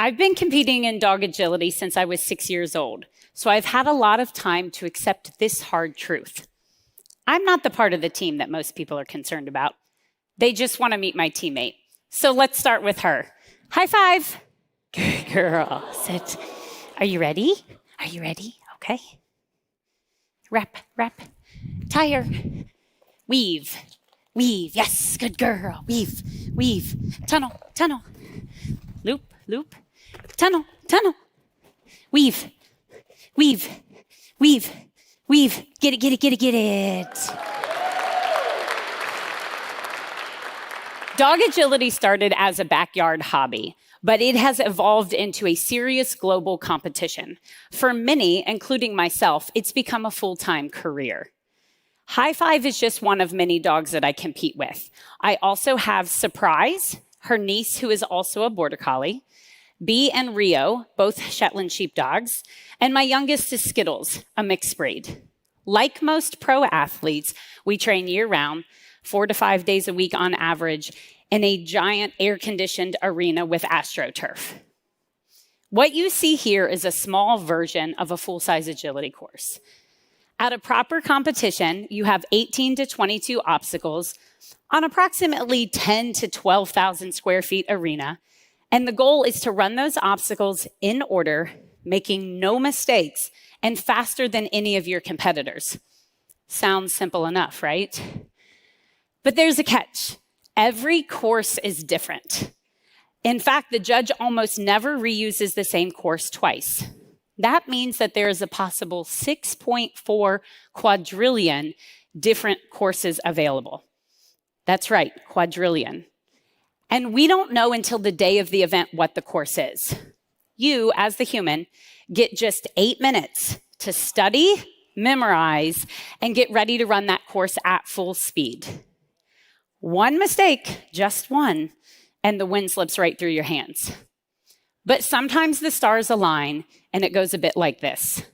I've been competing in dog agility since I was 6 years old, so I've had a lot of time to accept this hard truth. I'm not the part of the team that most people are concerned about. They just want to meet my teammate. So let's start with her. High five. Good girl. Sit. Are you ready? Are you ready? Okay. Rep. Tire. Weave. Yes, good girl. Weave. Tunnel. Loop. Tunnel. Weave. Get it. Dog agility started as a backyard hobby, but it has evolved into a serious global competition. For many, including myself, it's become a full-time career. High Five is just one of many dogs that I compete with. I also have Surprise, her niece, who is also a border collie, Bee and Rio, both Shetland sheepdogs, and my youngest is Skittles, a mixed breed. Like most pro athletes, we train year-round, 4 to 5 days a week on average, in a giant air-conditioned arena with AstroTurf. What you see here is a small version of a full-size agility course. At a proper competition, you have 18 to 22 obstacles on approximately 10 to 12,000 square feet arena, and the goal is to run those obstacles in order, making no mistakes, and faster than any of your competitors. Sounds simple enough, right? But there's a catch. Every course is different. In fact, the judge almost never reuses the same course twice. That means that there is a possible 6.4 quadrillion different courses available. That's right, quadrillion. And we don't know until the day of the event what the course is. You, as the human, get just 8 minutes to study, memorize, and get ready to run that course at full speed. One mistake, just one, and the wind slips right through your hands. But sometimes the stars align, and it goes a bit like this.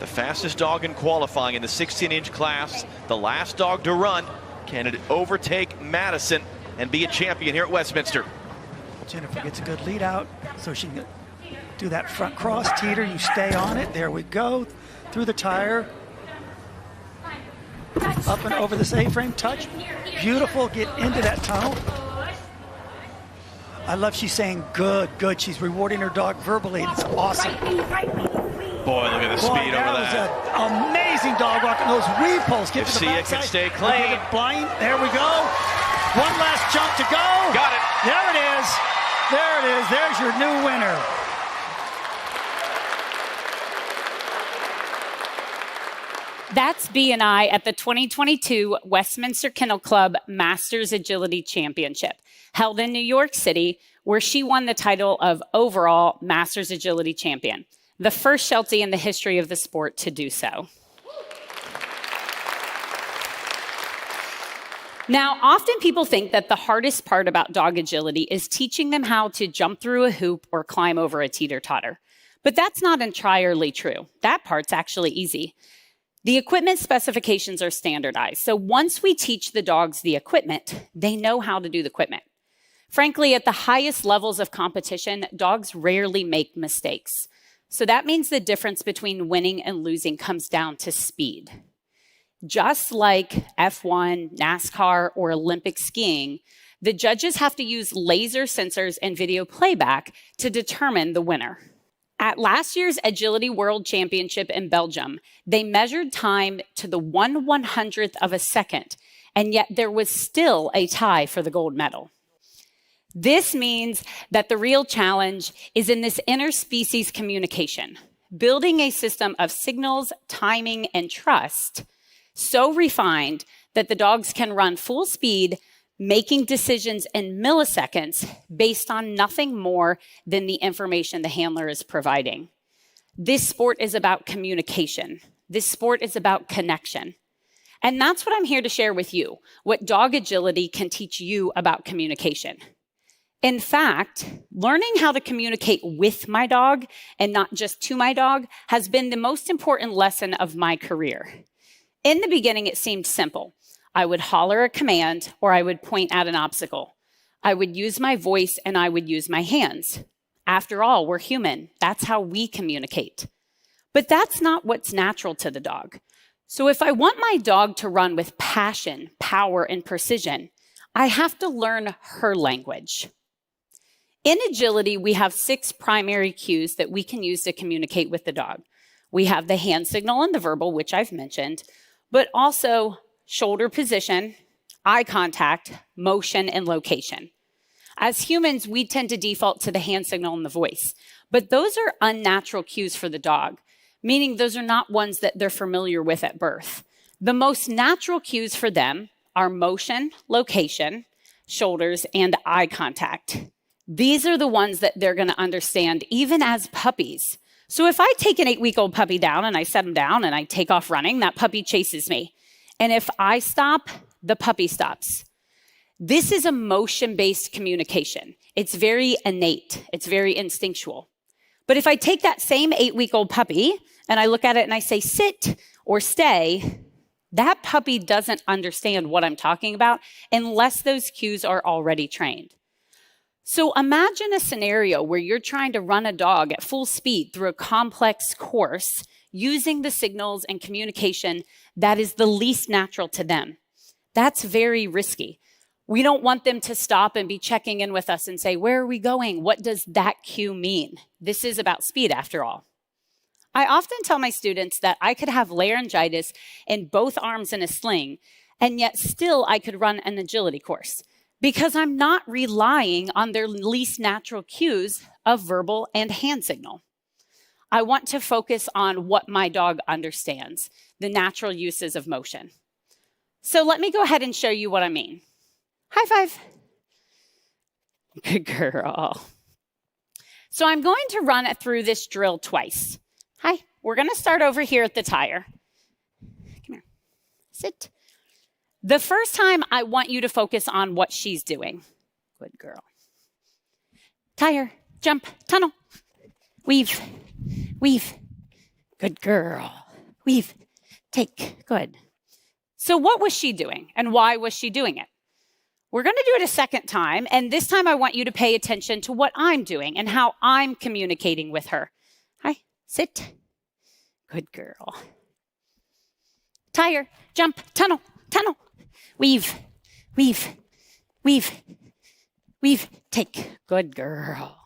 The fastest dog in qualifying in the 16-inch class, the last dog to run. Can it overtake Madison and be a champion here at Westminster? Jennifer gets a good lead out, so she can do that front cross teeter. You stay on it. There we go. Through the tire. Up and over this A-frame touch. Beautiful. Get into that tunnel. I love she's saying good. She's rewarding her dog verbally. It's awesome. Boy, look at the speed over that. That was an amazing dog walk. And those weave pulls get if to the backside. Sia can stay clean. Blind. There we go. One last jump to go. Got it. There it is. There it is. There's your new winner. That's Bee and I at the 2022 Westminster Kennel Club Masters Agility Championship, held in New York City, where she won the title of overall Masters Agility Champion, the first Sheltie in the history of the sport to do so. Now, often people think that the hardest part about dog agility is teaching them how to jump through a hoop or climb over a teeter-totter. But that's not entirely true. That part's actually easy. The equipment specifications are standardized, so once we teach the dogs the equipment, they know how to do the equipment. Frankly, at the highest levels of competition, dogs rarely make mistakes. So that means the difference between winning and losing comes down to speed. Just like F1, NASCAR, or Olympic skiing, the judges have to use laser sensors and video playback to determine the winner. At last year's Agility World Championship in Belgium, they measured time to the 1/100th of a second, and yet there was still a tie for the gold medal. This means that the real challenge is in this interspecies communication, building a system of signals, timing, and trust so refined that the dogs can run full speed, making decisions in milliseconds based on nothing more than the information the handler is providing. This sport is about communication. This sport is about connection. And that's what I'm here to share with you, what dog agility can teach you about communication. In fact, learning how to communicate with my dog and not just to my dog has been the most important lesson of my career. In the beginning, it seemed simple. I would holler a command or I would point at an obstacle. I would use my voice and I would use my hands. After all, we're human. That's how we communicate. But that's not what's natural to the dog. So if I want my dog to run with passion, power, and precision, I have to learn her language. In agility, we have 6 primary cues that we can use to communicate with the dog. We have the hand signal and the verbal, which I've mentioned, but also shoulder position, eye contact, motion, and location. As humans, we tend to default to the hand signal and the voice, but those are unnatural cues for the dog, meaning those are not ones that they're familiar with at birth. The most natural cues for them are motion, location, shoulders, and eye contact. These are the ones that they're going to understand even as puppies. So if I take an 8-week-old puppy down and I set him down and I take off running, that puppy chases me. And if I stop, the puppy stops. This is a motion-based communication. It's very innate. It's very instinctual. But if I take that same 8-week-old puppy and I look at it and I say, sit or stay, that puppy doesn't understand what I'm talking about unless those cues are already trained. So imagine a scenario where you're trying to run a dog at full speed through a complex course using the signals and communication that is the least natural to them. That's very risky. We don't want them to stop and be checking in with us and say, where are we going? What does that cue mean? This is about speed after all. I often tell my students that I could have laryngitis in both arms in a sling, and yet still I could run an agility course because I'm not relying on their least natural cues of verbal and hand signal. I want to focus on what my dog understands, the natural uses of motion. So let me go ahead and show you what I mean. High five. Good girl. So I'm going to run it through this drill twice. Hi, we're going to start over here at the tire. Come here. Sit. The first time, I want you to focus on what she's doing. Good girl. Tire, jump, tunnel. Weave, weave. Good girl. Weave, take, good. So what was she doing and why was she doing it? We're going to do it a second time, and this time I want you to pay attention to what I'm doing and how I'm communicating with her. Hi, sit. Good girl. Tire, jump, tunnel, tunnel. Weave, weave, weave, weave, take. Good girl.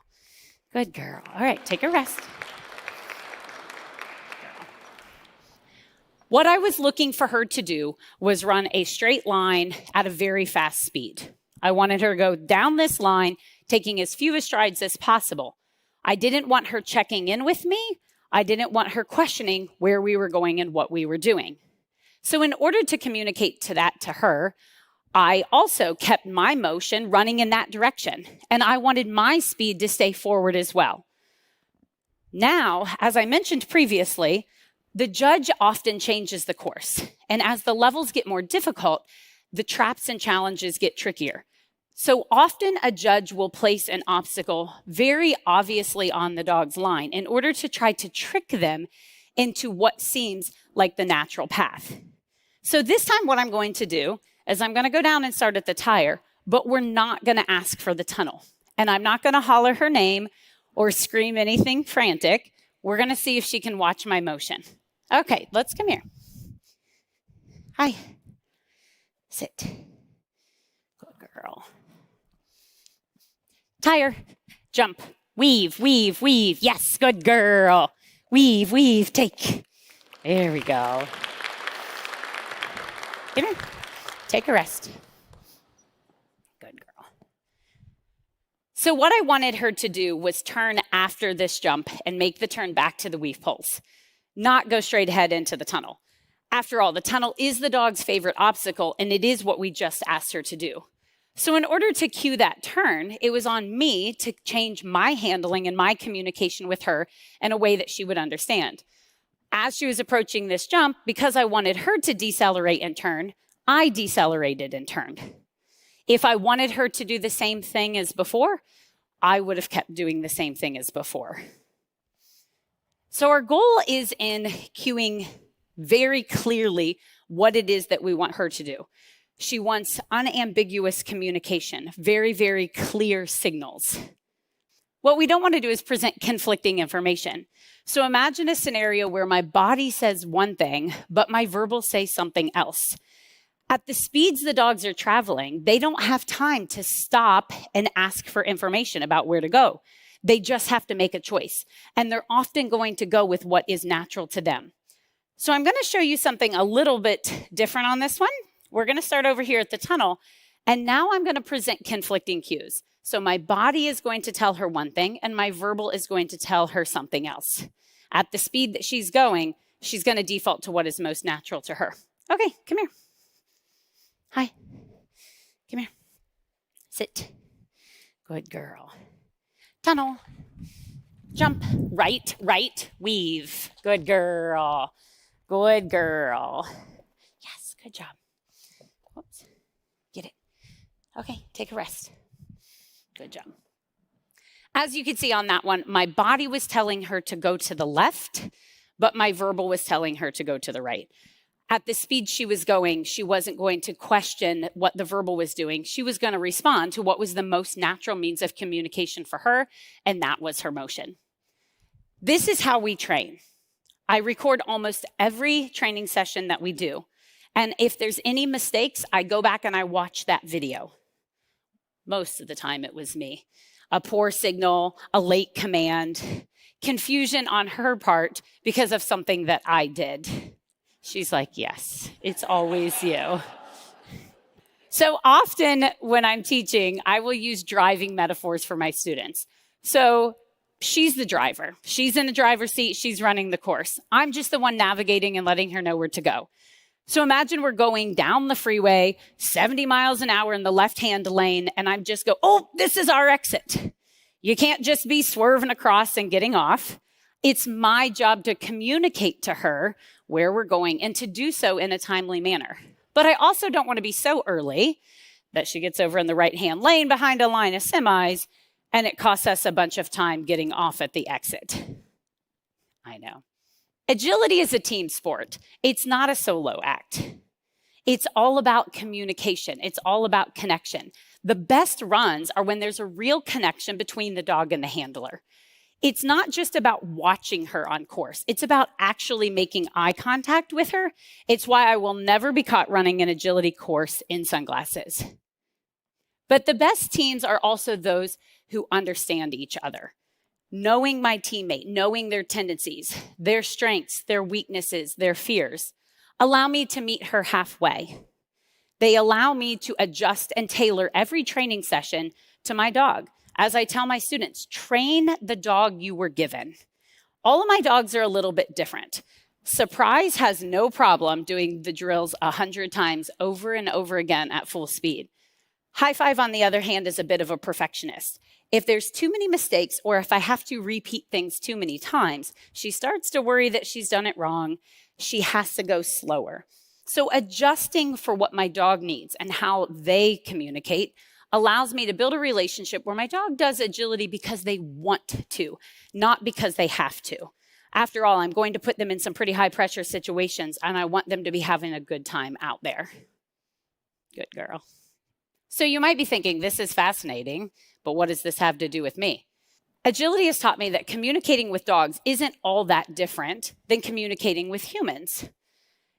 Good girl. All right, take a rest. What I was looking for her to do was run a straight line at a very fast speed. I wanted her to go down this line, taking as few strides as possible. I didn't want her checking in with me. I didn't want her questioning where we were going and what we were doing. So in order to communicate that to her, I also kept my motion running in that direction, and I wanted my speed to stay forward as well. Now, as I mentioned previously, the judge often changes the course, and as the levels get more difficult, the traps and challenges get trickier. So often a judge will place an obstacle very obviously on the dog's line in order to try to trick them into what seems like the natural path. So this time what I'm going to do is I'm going to go down and start at the tire, but we're not going to ask for the tunnel. And I'm not going to holler her name or scream anything frantic. We're going to see if she can watch my motion. Okay, let's come here. Hi. Sit. Good girl. Tire. Jump. Weave, weave, weave. Yes, good girl. Weave, weave, take. There we go. Come here. Take a rest. Good girl. So what I wanted her to do was turn after this jump and make the turn back to the weave poles, not go straight ahead into the tunnel. After all, the tunnel is the dog's favorite obstacle, and it is what we just asked her to do. So in order to cue that turn, it was on me to change my handling and my communication with her in a way that she would understand. As she was approaching this jump, because I wanted her to decelerate and turn, I decelerated and turned. If I wanted her to do the same thing as before, I would have kept doing the same thing as before. So our goal is in cueing very clearly what it is that we want her to do. She wants unambiguous communication, very, very clear signals. What we don't want to do is present conflicting information. So imagine a scenario where my body says one thing, but my verbal says something else. At the speeds the dogs are traveling, they don't have time to stop and ask for information about where to go. They just have to make a choice. And they're often going to go with what is natural to them. So I'm going to show you something a little bit different on this one. We're going to start over here at the tunnel. And now I'm going to present conflicting cues. So my body is going to tell her one thing, and my verbal is going to tell her something else. At the speed that she's going, she's going to default to what is most natural to her. Okay, come here. Hi. Come here. Sit. Good girl. Tunnel. Jump. Right, right, weave. Good girl. Good girl. Yes, good job. Whoops. Get it. Okay, take a rest. Good job. As you can see on that one, my body was telling her to go to the left, but my verbal was telling her to go to the right. At the speed she was going, she wasn't going to question what the verbal was doing. She was going to respond to what was the most natural means of communication for her, and that was her motion. This is how we train. I record almost every training session that we do. And if there's any mistakes, I go back and I watch that video. Most of the time it was me. A poor signal, a late command, confusion on her part because of something that I did. She's like, yes, it's always you. So often when I'm teaching, I will use driving metaphors for my students. So she's the driver. She's in the driver's seat. She's running the course. I'm just the one navigating and letting her know where to go. So imagine we're going down the freeway, 70 miles an hour in the left-hand lane, and I'm just go, oh, this is our exit. You can't just be swerving across and getting off. It's my job to communicate to her where we're going and to do so in a timely manner. But I also don't want to be so early that she gets over in the right-hand lane behind a line of semis, and it costs us a bunch of time getting off at the exit. I know. Agility is a team sport. It's not a solo act. It's all about communication. It's all about connection. The best runs are when there's a real connection between the dog and the handler. It's not just about watching her on course. It's about actually making eye contact with her. It's why I will never be caught running an agility course in sunglasses. But the best teams are also those who understand each other. Knowing my teammate, knowing their tendencies, their strengths, their weaknesses, their fears, allow me to meet her halfway. They allow me to adjust and tailor every training session to my dog. As I tell my students, train the dog you were given. All of my dogs are a little bit different. Surprise has no problem doing the drills 100 times over and over again at full speed. High Five, on the other hand, is a bit of a perfectionist. If there's too many mistakes or if I have to repeat things too many times, she starts to worry that she's done it wrong. She has to go slower. So adjusting for what my dog needs and how they communicate allows me to build a relationship where my dog does agility because they want to, not because they have to. After all, I'm going to put them in some pretty high pressure situations and I want them to be having a good time out there. Good girl. So you might be thinking, this is fascinating, but what does this have to do with me? Agility has taught me that communicating with dogs isn't all that different than communicating with humans.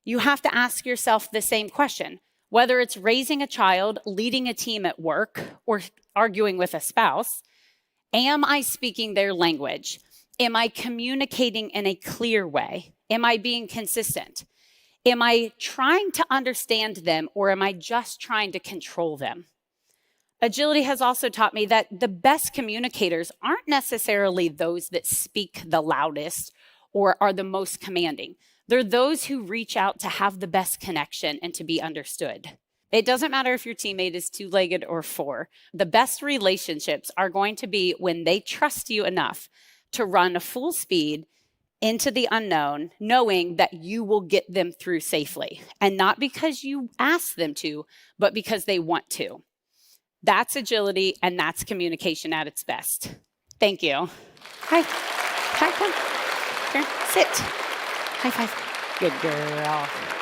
You have to ask yourself the same question, whether it's raising a child, leading a team at work, or arguing with a spouse. Am I speaking their language? Am I communicating in a clear way? Am I being consistent? Am I trying to understand them, or am I just trying to control them? Agility has also taught me that the best communicators aren't necessarily those that speak the loudest or are the most commanding. They're those who reach out to have the best connection and to be understood. It doesn't matter if your teammate is two-legged or four. The best relationships are going to be when they trust you enough to run full speed into the unknown, knowing that you will get them through safely. And not because you ask them to, but because they want to. That's agility, and that's communication at its best. Thank you. Hi. Hi, come. Here, sit. High five. Good girl.